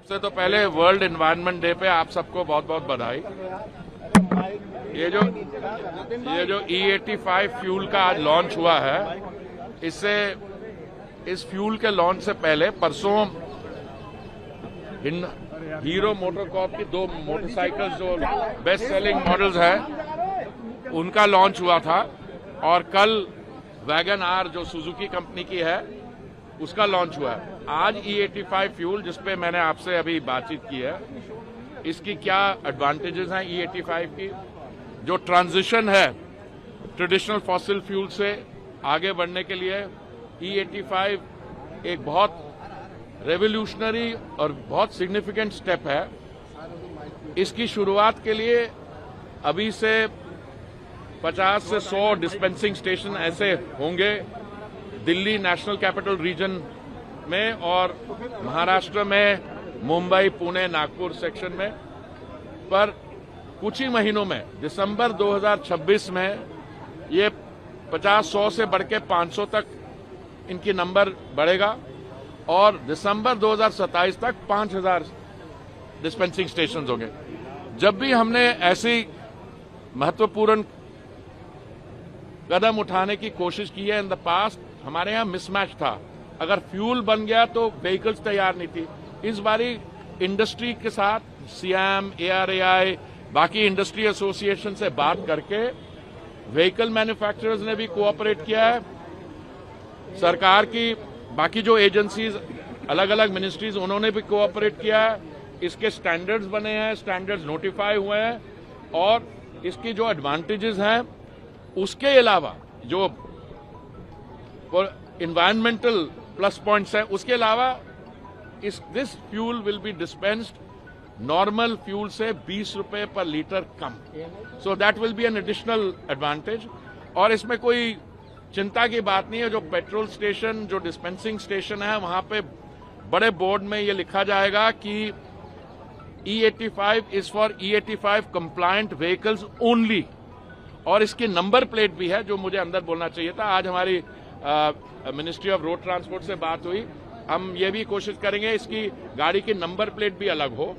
सबसे तो पहले वर्ल्ड एनवायरनमेंट डे पे आप सबको बहुत बहुत बधाई। ये जो E85 फ्यूल का आज लॉन्च हुआ है, इससे इस फ्यूल के लॉन्च से पहले परसों हीरो मोटरकॉर्प की 2 मोटरसाइकिल्स जो बेस्ट सेलिंग मॉडल्स हैं उनका लॉन्च हुआ था, और कल वैगन आर जो सुजुकी कंपनी की है उसका लॉन्च हुआ है। आज E85 फ्यूल जिस पे मैंने आपसे अभी बातचीत की है, इसकी क्या एडवांटेजेस हैं E85 की। जो ट्रांजिशन है ट्रेडिशनल फॉसिल फ्यूल से आगे बढ़ने के लिए, E85 एक बहुत रेवोल्यूशनरी और बहुत सिग्निफिकेंट स्टेप है। इसकी शुरुआत के लिए अभी से 50 से 100 डिस्पेंसिंग स्टेशन ऐसे होंगे दिल्ली नेशनल कैपिटल रीजन में और महाराष्ट्र में मुंबई, पुणे, नागपुर सेक्शन में। पर कुछ ही महीनों में दिसंबर 2026 में ये 50-100 से बढ़ के 500 तक इनकी नंबर बढ़ेगा, और दिसंबर 2027 तक 5000 डिस्पेंसिंग स्टेशन होंगे। जब भी हमने ऐसी महत्वपूर्ण कदम उठाने की कोशिश की है इन द पास्ट, हमारे यहाँ मिसमैच था। अगर फ्यूल बन गया तो व्हीकल्स तैयार नहीं थी। इस बारी इंडस्ट्री के साथ सीएम, ARAI, बाकी इंडस्ट्री एसोसिएशन से बात करके व्हीकल मैन्युफैक्चरर्स ने भी कोऑपरेट किया है। सरकार की बाकी जो एजेंसीज, अलग अलग मिनिस्ट्रीज, उन्होंने भी कोऑपरेट किया है। इसके स्टैंडर्ड्स बने हैं, स्टैंडर्ड्स नोटिफाई हुए हैं, और इसकी जो एडवांटेजेस हैं उसके अलावा जो इन्वायरमेंटल प्लस पॉइंट्स हैं उसके अलावा this fuel will be dispensed normal fuel से 20 रुपए पर litre come. So that will be an additional advantage. और इसमें कोई चिंता की बात नहीं है। जो पेट्रोल स्टेशन, जो डिस्पेंसिंग स्टेशन है, वहां पे बड़े बोर्ड में ये लिखा जाएगा कि E85 is for E85 compliant vehicles only, और इसकी नंबर प्लेट भी है, जो मुझे अंदर बोलना चाहिए था। आज हमारी मिनिस्ट्री ऑफ रोड ट्रांसपोर्ट से बात हुई, हम ये भी कोशिश करेंगे इसकी गाड़ी की नंबर प्लेट भी अलग हो,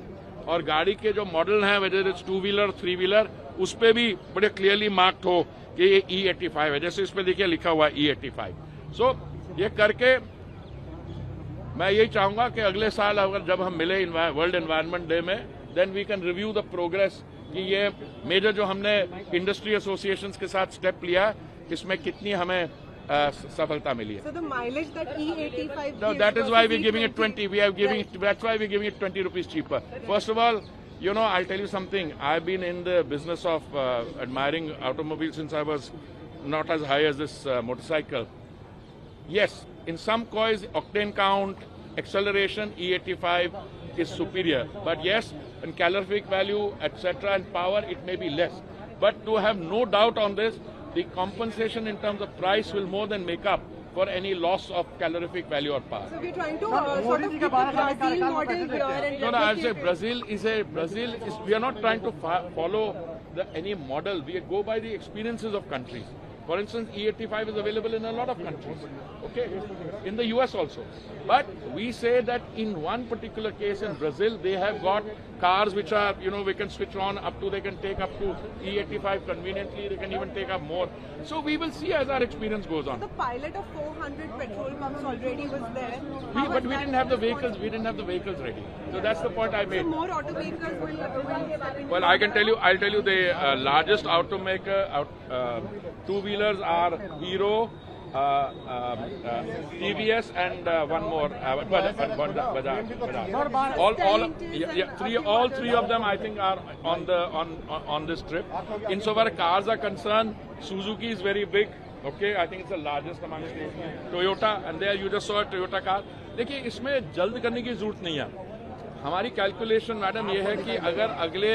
और गाड़ी के जो मॉडल हैं, वेदर इट्स 2 व्हीलर, 3 व्हीलर, उस पे भी बड़े क्लियरली मार्क्ड हो कि ये E85 है। जैसे इस पे देखिए लिखा हुआ है E85। सो ये करके मैं यही चाहूंगा कि अगले साल अगर जब हम मिले वर्ल्ड एनवायरनमेंट डे में, then we can review the progress कि ये मेजर जो हमने इंडस्ट्री एसोसिएशन के साथ स्टेप लिया, इसमें कितनी हमें सफलता मिली है। So the mileage that E85 No, that is why we're giving it 20. That's why we're giving it 20 rupees cheaper. First of all, you know, I'll tell you something. I've been in the business of admiring automobiles since I was not as high as this motorcycle. Yes, in some coils, octane count, acceleration, E85 is superior. But yes, in calorific value, etc., and power, it may be less. But to have no doubt on this, the compensation in terms of price will more than make up for any loss of calorific value or power. So we're trying to sort of keep the Brazil model here and No, I'll say Brazil is, we are not trying to follow any model. We go by the experiences of countries. For instance, E85 is available in a lot of countries, okay, in the US also. But we say that in one particular case in Brazil, they have got cars which are, you know, we can switch on up to, they can take up to E85 conveniently, they can even take up more. So we will see as our experience goes on. The pilot of 400 petrol pumps already was there. But we didn't have the vehicles, ready. So that's the point I made. So more automakers will Well, I'll tell you the largest automaker, two-wheelers are Hero, TVS, and one more, Bajaj. All three of them, I think, are on this trip. Insofar as cars are concerned, Suzuki is very big. Okay, I think it's the largest among Toyota, and there you just saw a Toyota car. देखिए, इसमें जल्द करने की जरूरत नहीं है। हमारी calculation madam ये है कि अगर अगले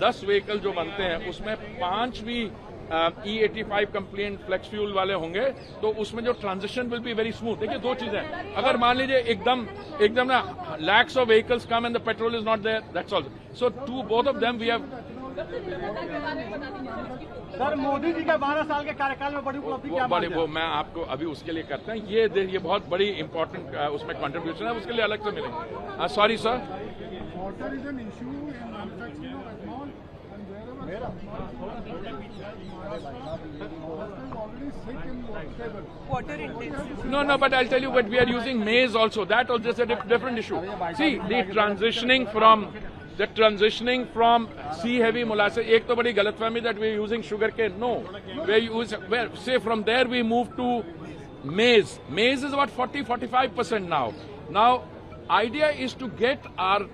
10 व्हीकल जो बनते हैं उसमें 5 भी E85 कंप्लेंट फ्लेक्स फ्यूल वाले होंगे तो उसमें जो transition will be very smooth. देखिए, दो चीजें, अगर मान लीजिए एकदम ना lakhs of vehicles come and the petrol is not there, that's all. So to both of them we have sir Modi ji के 12 साल के कार्यकाल में बड़ी उपलब्धि क्या बड़ी वो मैं आपको अभी उसके लिए करते हैं ये बहुत बड़ी इंपॉर्टेंट उसमें कंट्रीब्यूशन है, उसके लिए अलग से मिलेंगे। Sorry sir, Water is an issue in manufacturing of ethanol, and wherever Maharashtra is already sick in water table. Water intensive. no, but I'll tell you what we are using maize also. That also is a different issue. See, the transitioning from C heavy molasses. एक तो बड़ी गलतफहमी that we are using sugarcane. No, say from there we move to maize. Maize is about 40-45% now. Now, idea is to get our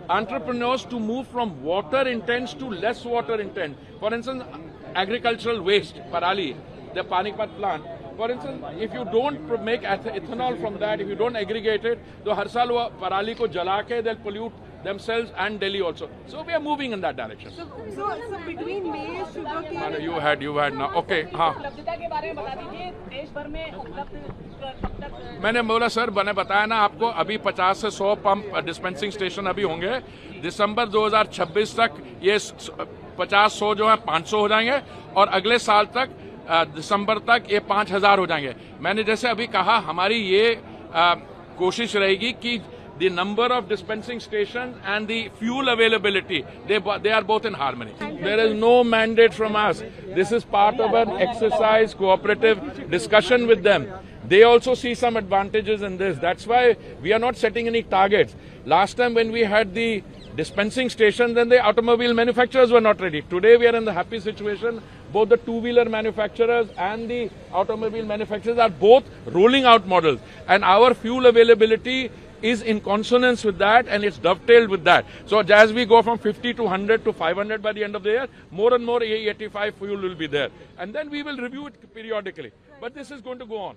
entrepreneurs to move from water intense to less water intense. For instance, agricultural waste, Parali, the Panipat plant. For instance, if you don't make ethanol from that, if you don't aggregate it, तो हर साल वो Parali को जला के they'll pollute themselves and Delhi also. So we are moving in that direction. So between maize, sugarcane. You had now. Okay, हाँ. उपलब्धता के बारे में बता दीजिए, देश भर में उपलब्ध कब तक? मैंने बोला सर, मैंने बताया ना आपको, अभी 50 से 100 पंप डिस्पेंसिंग स्टेशन अभी होंगे। दिसंबर 2026 तक ये 50-100 जो है 500 हो जाएंगे और अगले साल तक दिसंबर तक ये 5000 हो जाएंगे। मैंने जैसे अभी कहा, हमारी ये कोशिश रहेगी कि the number of dispensing stations and the fuel availability, they are both in harmony. There is no mandate from us. This is part of an exercise, cooperative discussion with them. They also see some advantages in this. That's why we are not setting any targets. Last time when we had the dispensing stations, then the automobile manufacturers were not ready. Today we are in the happy situation. Both the two-wheeler manufacturers and the automobile manufacturers are both rolling out models. And our fuel availability is in consonance with that, and it's dovetailed with that. So as we go from 50 to 100 to 500 by the end of the year, more and more A85 fuel will be there. And then we will review it periodically. But this is going to go on.